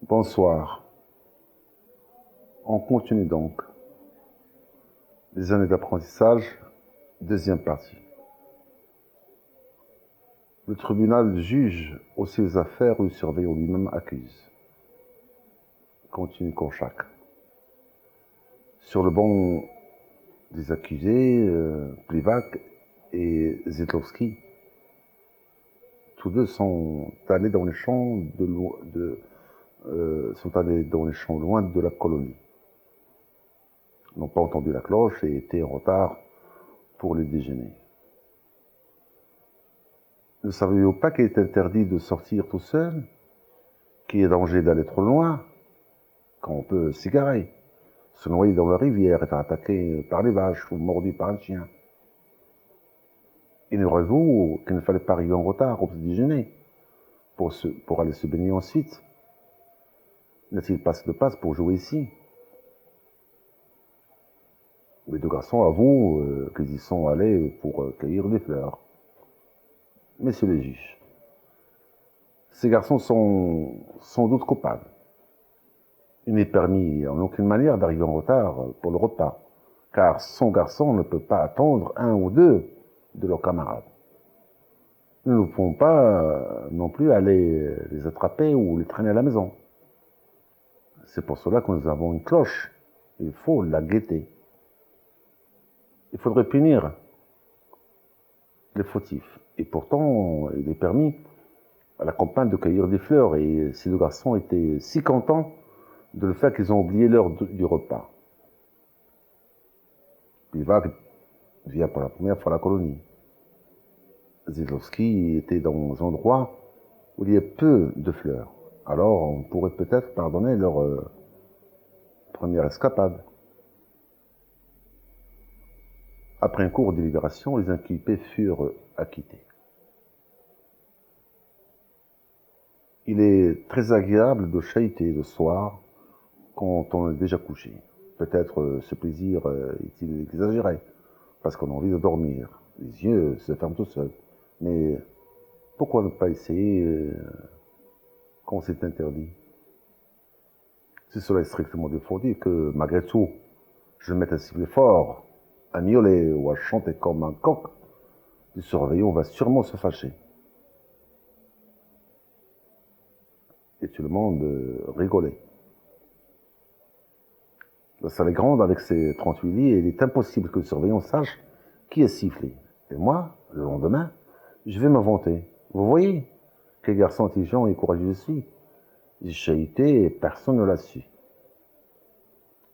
Bonsoir. On continue donc les années d'apprentissage, deuxième partie. Le tribunal juge aussi les affaires où le surveillant lui-même accuse. Continue Konchak. Sur le banc des accusés, Plivac et Zetlovski, tous deux sont allés dans les champs loin de la colonie. Ils n'ont pas entendu la cloche et étaient en retard pour le déjeuner. Ne saviez-vous pas qu'il est interdit de sortir tout seul, qu'il y a danger d'aller trop loin, quand on peut s'égarer, se noyer dans la rivière, être attaqué par les vaches ou mordu par un chien? Ignorez-vous qu'il ne fallait pas arriver en retard au petit déjeuner pour aller se baigner ensuite? N'a-t-il pas de passe pour jouer ici? Les deux garçons avouent qu'ils y sont allés pour cueillir des fleurs. Messieurs les juges, ces garçons sont sans doute coupables. Il n'est permis en aucune manière d'arriver en retard pour le repas, car son garçon ne peut pas attendre un ou deux de leurs camarades. Nous ne pouvons pas non plus aller les attraper ou les traîner à la maison. C'est pour cela que nous avons une cloche. Il faut la guetter. Il faudrait punir les fautifs. Et pourtant, il est permis à la campagne de cueillir des fleurs. Et ces deux garçons étaient si contents de le faire qu'ils ont oublié l'heure du repas. Plivac vient pour la première fois à la colonie. Zetlovski était dans un endroit où il y a peu de fleurs. Alors, on pourrait peut-être pardonner leur première escapade. Après un court de délibération, les inculpés furent acquittés. Il est très agréable de chahuter le soir quand on est déjà couché. Peut-être ce plaisir est-il exagéré, parce qu'on a envie de dormir. Les yeux se ferment tout seuls. Mais pourquoi ne pas essayer quand c'est interdit? Si cela est strictement défendu, que malgré tout, je mette un sifflet fort, à miauler ou à chanter comme un coq, le surveillant va sûrement se fâcher. Et tout le monde rigolait. La salle est grande avec ses 38 lits et il est impossible que le surveillant sache qui a sifflé. Et moi, le lendemain, je vais m'inventer. Vous voyez quel garçon intelligent et courageux je suis. J'ai chahuté et personne ne l'a su.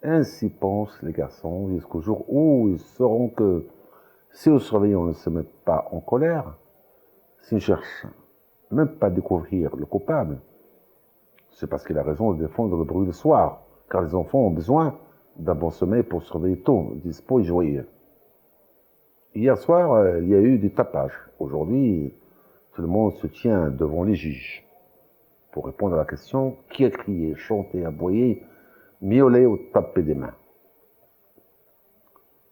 Ainsi pensent les garçons jusqu'au jour où ils sauront que si le surveillant ne se met pas en colère, s'il ne cherche même pas à découvrir le coupable, c'est parce qu'il a raison de défendre le bruit le soir, car les enfants ont besoin d'un bon sommeil pour surveiller tôt, dispo et joyeux. Hier soir, il y a eu du tapage. Aujourd'hui, tout le monde se tient devant les juges pour répondre à la question qui a crié, chanté, aboyé, miaulé ou tapé des mains.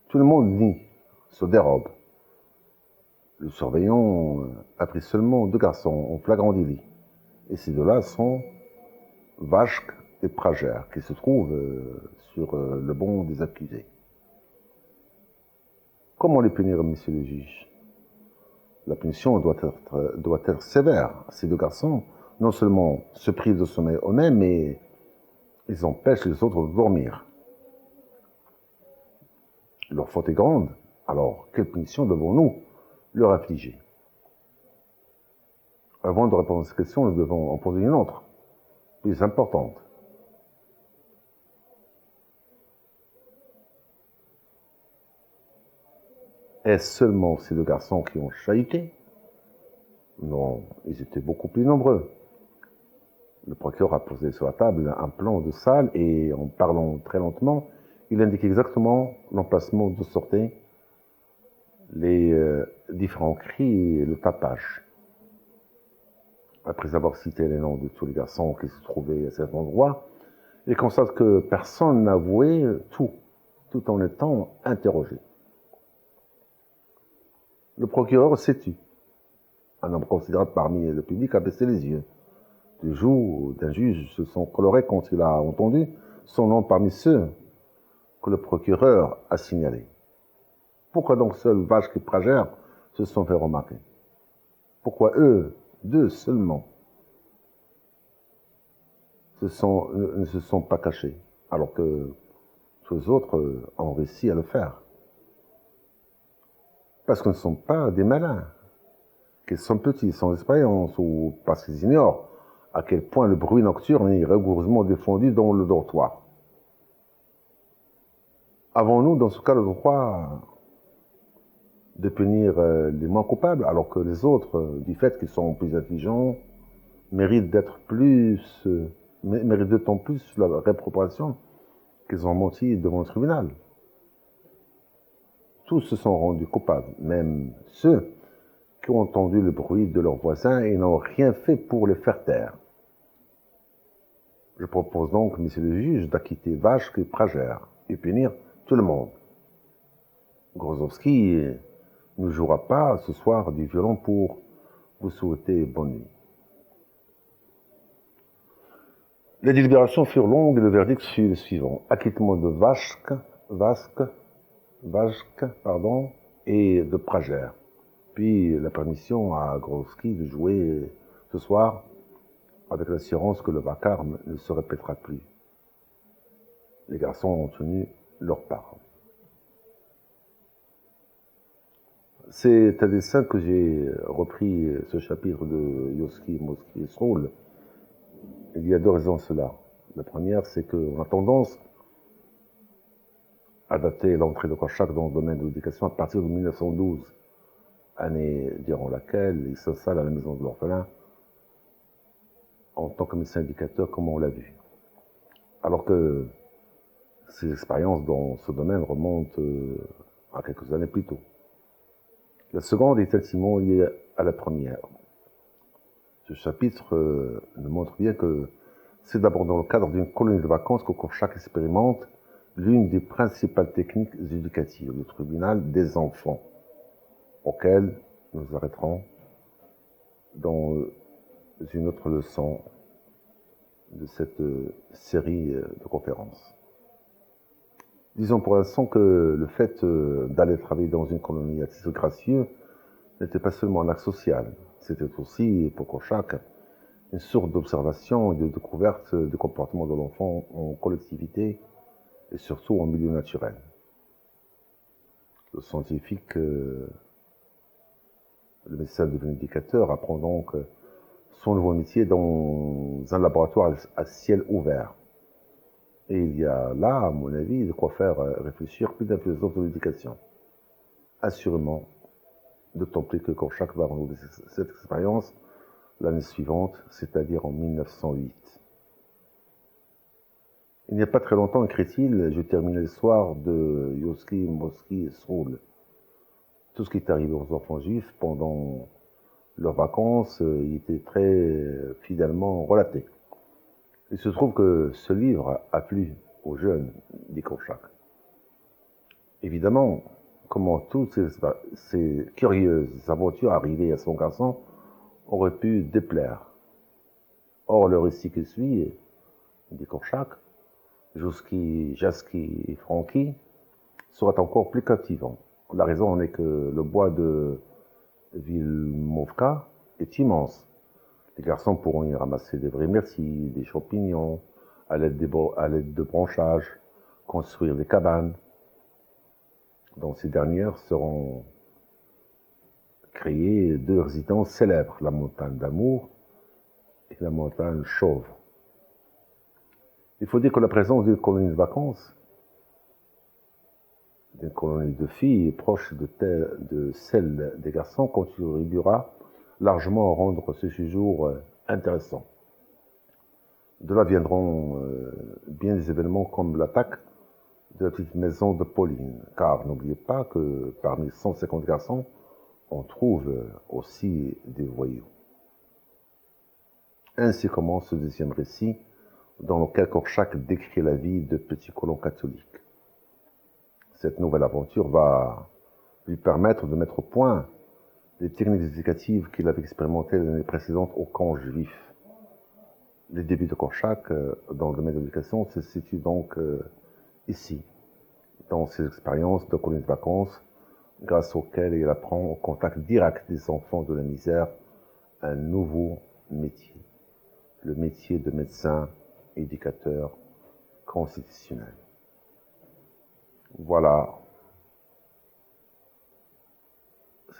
Tout le monde nie, se dérobe. Le surveillant a pris seulement deux garçons en flagrant délit. Et ces deux-là sont Vachk et Prager, qui se trouvent sur le banc des accusés. Comment les punir, messieurs les juges? La punition doit être sévère. Ces deux garçons, non seulement se privent de sommeil eux-mêmes, mais ils empêchent les autres de dormir. Leur faute est grande, alors quelle punition devons-nous leur affliger? Avant de répondre à cette question, nous devons en poser une autre, plus importante. Est-ce seulement ces deux garçons qui ont chahuté? Non, ils étaient beaucoup plus nombreux. Le procureur a posé sur la table un plan de salle et, en parlant très lentement, il indique exactement l'emplacement d'où sortaient les différents cris et le tapage. Après avoir cité les noms de tous les garçons qui se trouvaient à cet endroit, il constate que personne n'avouait tout en étant interrogé. Le procureur s'est tu. Un homme considérable parmi le public a baissé les yeux. du jour d'un juge se sont colorés quand il a entendu son nom parmi ceux que le procureur a signalés. Pourquoi donc seuls Vachk et Prager se sont fait remarquer? Pourquoi eux, deux seulement, ne se sont pas cachés, alors que tous les autres ont réussi à le faire? Parce qu'ils ne sont pas des malins, qu'ils sont petits, sans expérience, ou parce qu'ils ignorent à quel point le bruit nocturne est rigoureusement défendu dans le dortoir. Avons-nous, dans ce cas, le droit de punir les moins coupables, alors que les autres, du fait qu'ils sont plus intelligents, méritent d'autant plus la réprobation qu'ils ont menti devant le tribunal? Tous se sont rendus coupables, même ceux qui ont entendu le bruit de leurs voisins et n'ont rien fait pour les faire taire. Je propose donc, messieurs les juges, d'acquitter Vachk et Prager et punir tout le monde. Grozovski ne jouera pas ce soir du violon pour vous souhaiter bonne nuit. Les délibérations furent longues et le verdict fut le suivant. Acquittement de Vachk et de Prager. Puis la permission à Grozovski de jouer ce soir avec l'assurance que le vacarme ne se répétera plus. Les garçons ont tenu leur part. C'est à dessein que j'ai repris ce chapitre de Yoski, Moski et Sroul. Il y a deux raisons à cela. La première, c'est qu'on a tendance à dater l'entrée de Korchak dans le domaine de l'éducation à partir de 1912, année durant laquelle il s'installe à la maison de l'orphelin en tant que médecin éducateur, comme on l'a vu. Alors que ses expériences dans ce domaine remontent à quelques années plus tôt. La seconde est intimement liée à la première. Ce chapitre nous montre bien que c'est d'abord dans le cadre d'une colonie de vacances que Korchak expérimente l'une des principales techniques éducatives, le tribunal des enfants, auquel nous arrêterons dans une autre leçon de cette série de conférences. Disons pour l'instant que le fait d'aller travailler dans une colonie à titre gracieux n'était pas seulement un acte social, c'était aussi, pour Korchak, une source d'observation et de découverte du comportement de l'enfant en collectivité et surtout en milieu naturel. Le scientifique, le médecin devenu éducateur, apprend donc son nouveau métier dans un laboratoire à ciel ouvert. Et il y a là, à mon avis, de quoi faire réfléchir plus d'un philosophe de l'éducation. Assurément, d'autant plus que Korchak va renouveler cette expérience l'année suivante, c'est-à-dire en 1908. Il n'y a pas très longtemps, écrit-il, je terminais le soir de Yoski, Moski et Sroul. Tout ce qui est arrivé aux enfants juifs pendant leurs vacances, il était très fidèlement relaté. Il se trouve que ce livre a plu aux jeunes, dit Korchak. Évidemment, comment toutes ces curieuses aventures arrivées à son garçon auraient pu déplaire. Or, le récit qui suit, dit Korchak, Jaski et Francky, sera encore plus captivant. La raison en est que le bois de Vilmovka est immense. Les garçons pourront y ramasser des vraies myrtilles, des champignons, à l'aide de branchages, construire des cabanes. Dans ces dernières seront créées deux résidences célèbres, la montagne d'Amour et la montagne Chauve. Il faut dire que la présence d'une colonie de vacances, d'une colonie de filles proche de celle des garçons, contribuera largement à rendre ce séjour intéressant. De là viendront bien des événements comme l'attaque de la petite maison de Pauline, car n'oubliez pas que parmi 150 garçons, on trouve aussi des voyous. Ainsi commence ce deuxième récit, dans lequel Korchak décrit la vie de petits colons catholiques. Cette nouvelle aventure va lui permettre de mettre au point les techniques éducatives qu'il avait expérimentées l'année précédente au camp juif. Les débuts de Korchak dans le domaine de l'éducation se situent donc ici, dans ses expériences de colonies de vacances, grâce auxquelles il apprend au contact direct des enfants de la misère un nouveau métier, le métier de médecin éducateur constitutionnel. Voilà,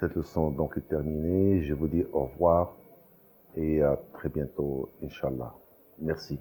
cette leçon donc est terminée. Je vous dis au revoir et à très bientôt, Inch'Allah. Merci.